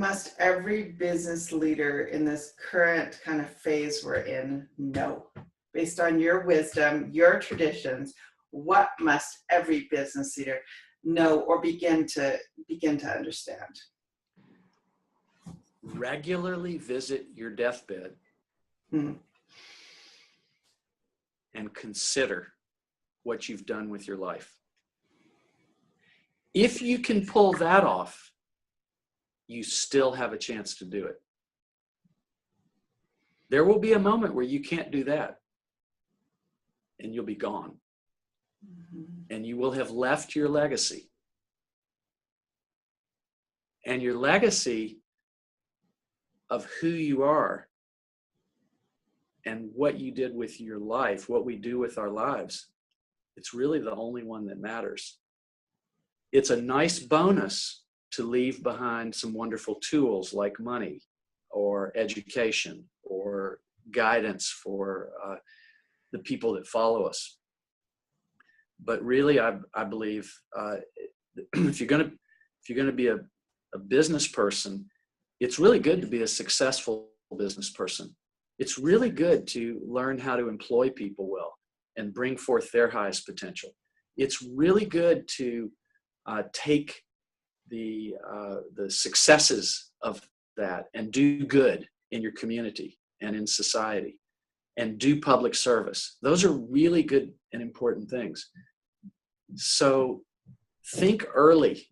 must every business leader in this current kind of phase we're in know? Based on your wisdom, your traditions, what must every business leader know or begin to understand? Regularly visit your deathbed and consider what you've done with your life. If you can pull that off, you still have a chance to do it. There will be a moment where you can't do that, and you'll be gone. And you will have left your legacy. And your legacy of who you are and what you did with your life, what we do with our lives, it's really the only one that matters. It's a nice bonus to leave behind some wonderful tools like money or education or guidance for the people that follow us. But really, I believe if you're going to be a business person, it's really good to be a successful business person. It's really good to learn how to employ people well and bring forth their highest potential. It's really good to take the successes of that and do good in your community and in society and do public service. Those are really good and important things. So think early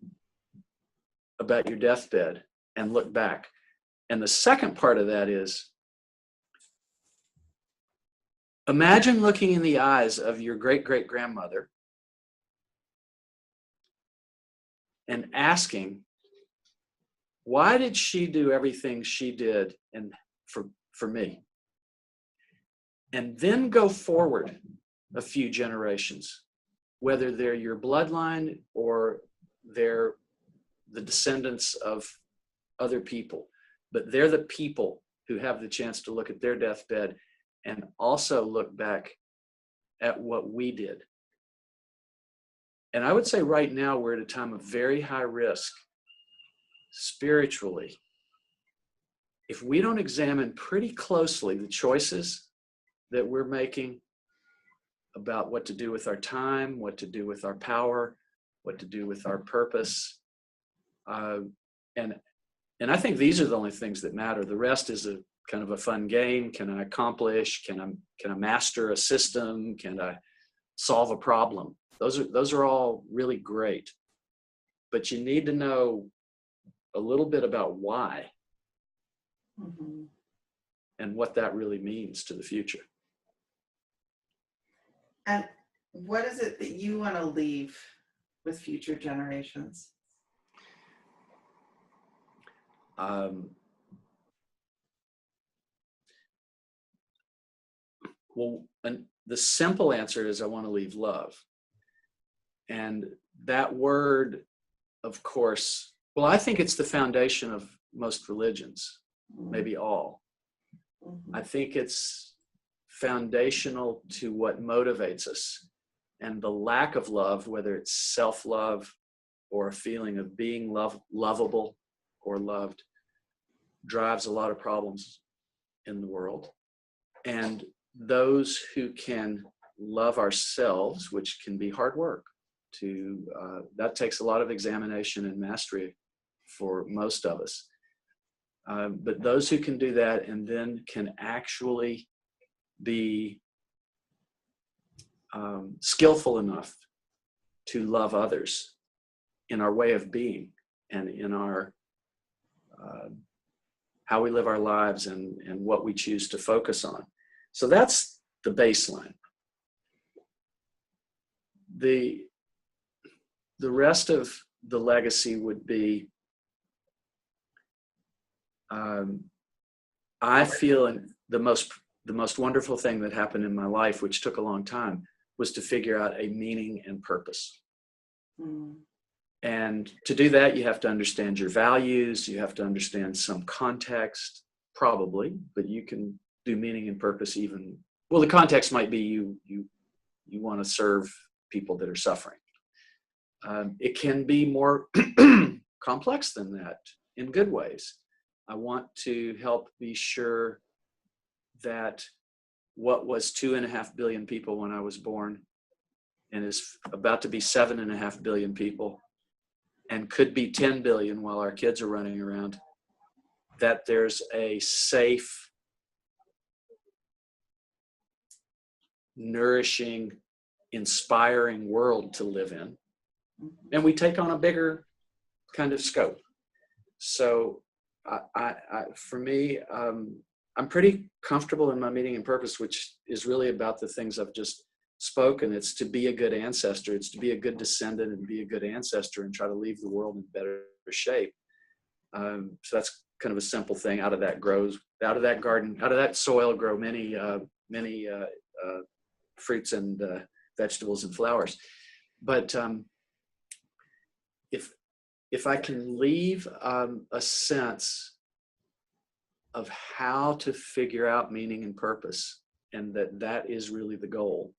about your deathbed and look back. And the second part of that is, imagine looking in the eyes of your great-great-grandmother and asking, why did she do everything she did and for me? And then go forward a few generations, whether they're your bloodline or they're the descendants of other people. But they're the people who have the chance to look at their deathbed and also look back at what we did. And I would say right now we're at a time of very high risk spiritually. If we don't examine pretty closely the choices that we're making about what to do with our time, what to do with our power, what to do with our purpose, and I think these are the only things that matter. The rest is a kind of a fun game. Can I accomplish? Can I master a system? Can I solve a problem? Those are all really great, but you need to know a little bit about why and what that really means to the future. And what is it that you want to leave with future generations? The simple answer is I want to leave love. And that word, of course, well, I think it's the foundation of most religions, maybe all. I think it's foundational to what motivates us. And the lack of love, whether it's self-love or a feeling of being lovable or loved, drives a lot of problems in the world. And those who can love ourselves, which can be hard work, that takes a lot of examination and mastery for most of us. But those who can do that and then can actually be skillful enough to love others in our way of being and in our how we live our lives and what we choose to focus on. So that's the baseline. The rest of the legacy would be, I feel the most wonderful thing that happened in my life, which took a long time, was to figure out a meaning and purpose. And to do that, you have to understand your values. You have to understand some context, probably, but you can do meaning and purpose even. Well, the context might be you want to serve people that are suffering. It can be more complex than that in good ways. I want to help be sure that what was 2.5 billion people when I was born and is about to be 7.5 billion people and could be 10 billion while our kids are running around, that there's a safe, nourishing, inspiring world to live in. And we take on a bigger kind of scope. So for me, I'm pretty comfortable in my meaning and purpose, which is really about the things I've just spoken. It's to be a good ancestor. It's to be a good descendant and be a good ancestor and try to leave the world in better shape. So that's kind of a simple thing. Out of that garden, out of that soil grow many fruits and vegetables and flowers. But if I can leave a sense of how to figure out meaning and purpose, and that is really the goal,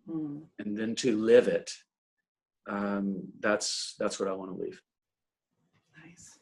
and then to live it, that's what I want to leave. Nice.